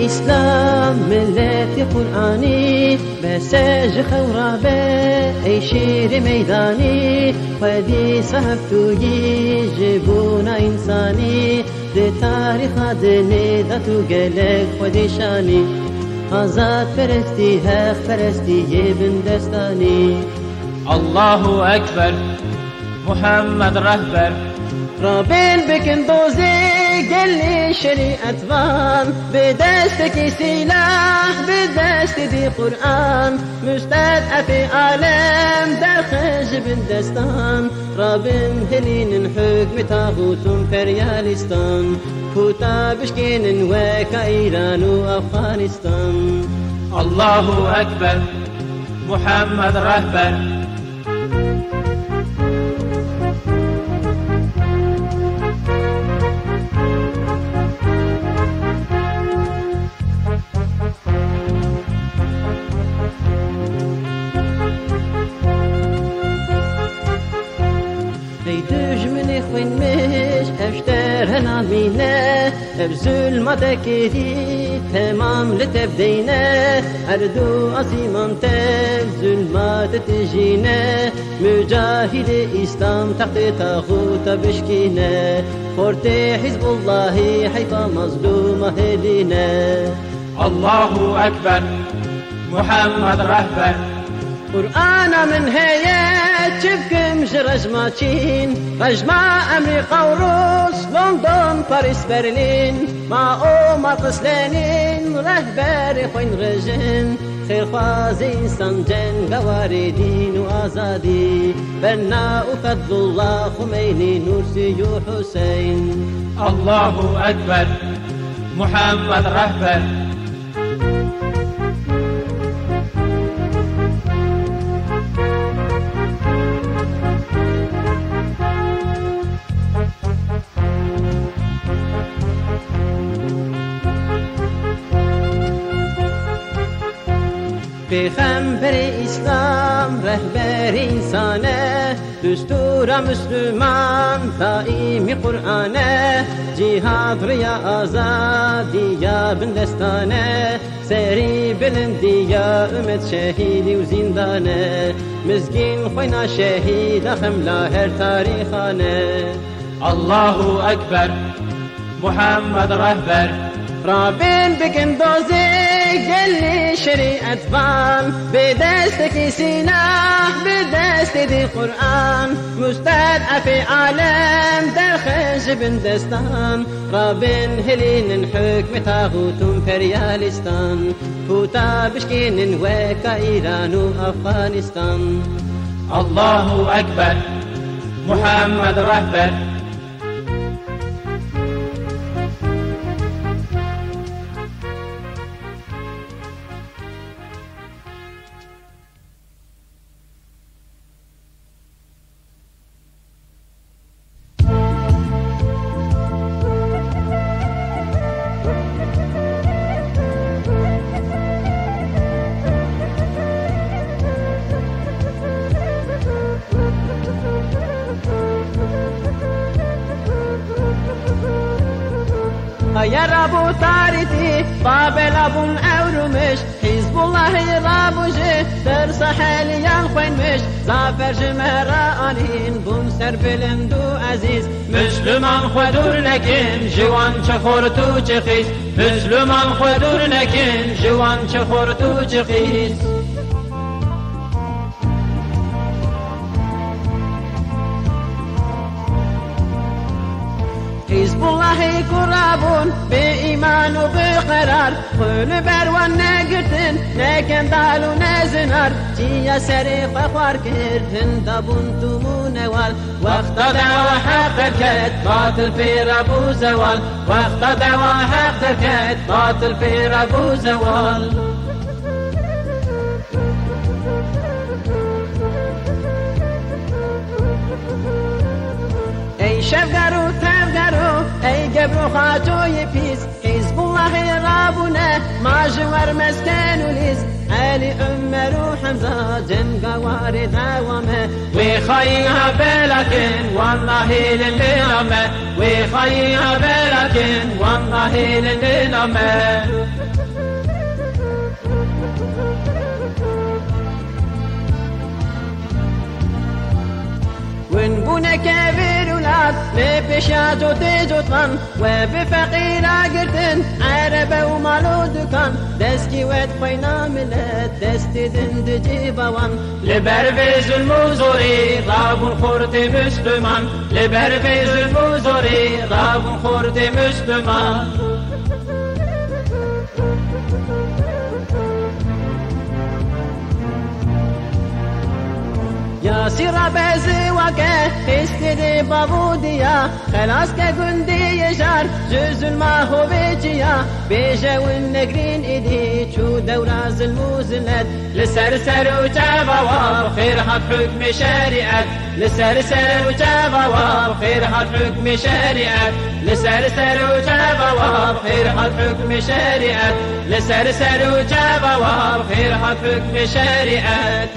إسلام ملتي قرآني بساج خورابي أي شير ميداني ودي صحبتو يجيبونا إنساني دي تاريخ دني داتو قلق ودي شاني آزاد فرستي هاخ فرستي يبن دستاني. الله أكبر محمد رهبر رابين بكن دوزي قال لي شريعة فان بدستك سلاح بدست دي قرآن مستدعى في عالم داخل بن دستان رابن هلين حكم طاغوت فريالستان كوتا بشكين وكا إيران وأفغانستان. الله أكبر محمد رهبر وين مش اشتر هنامينا ابزل ما تكيدي تمام لتبدينا اردو عظيمان تبزل ما تتجينا مجاهد اسلام تحت طاغوت بشكينا فورت حزب الله حيفا مظلوم هدينا. الله اكبر محمد رهبر قرآن من هيات شبكم رجماتين رجمة أمريكا وروس لندن باريس برلين مع مرقس لينين رهبر خوين رجن خير خوازي سنجن قواري دين وآزادي بنا وفضل الله خميني نورسي حسين. الله أكبر محمد رهبر پیغمبر اسلام رهبر انسانه دستور مسلمان دائمی قرآنه جهاد ریا آزادی یا بندستانه سری بلندی یا امت شهیدی و زندانه مزگین خوینا شهید خملا هر تاریخانه. الله أكبر محمد رهبر رابين بكن دوزي قال لي شريعة فان بدستك سلاح بدست دي قرآن مستدعى في عالم داخل بن دستان رابين هلين حكم طاغوت فريالستان فوتا بشكين وكا إيران وأفغانستان. الله أكبر محمد رهبر يا رابو تاريتي بابل ابون اورمش حزب الله رابو جه در ساحليان خوين مش زافر جمهرانين بوم سر بلندو عزيز مسلمان خودور نکن جوان چخور تو چخیز مسلمان خودور نکن جوان چخور تو چخیز. حزب الله الله كرابون بإيمان وبقرار قل بروان نقرتن نكن دالو نزنار جيا سريق خوار كردن دابون تمون وال وقت دعوة حق الكت باطل في ربو زوال وقت دعوة حق الكت باطل في ربو زوال ای شفگرو تفگرو ای گبرو خاطوی پیس حزب الله رابونه ماجور مسكن وليس علي عمر وحمزة جنقوار دوامه وخيها بلكن والله للنمه وخيها بلكن والله للنمه ونبونا كبير ولاد لبشات وتجوطن وبفقيرة قرتن عربة ومالو دكان دستي وتخينا ملت دستي دندجي بوان لبرفز المزوري راب خورت مسلمان لبرفز المزوري راب خورت مسلمان يا سيرة بازي وكا استدي بابوديا خلاص كجندي يشار جزء ما هو بيجيا بيجا والنقرين ايدي شو دوراز الموزنات لسرسر وجابوا خير حد حكم شريعة لسرسر وجابوا خير حد حكم شريعة لسرسر وجابوا خير حد حكم شريعة لسرسر وجابوا خير حد حكم شريعة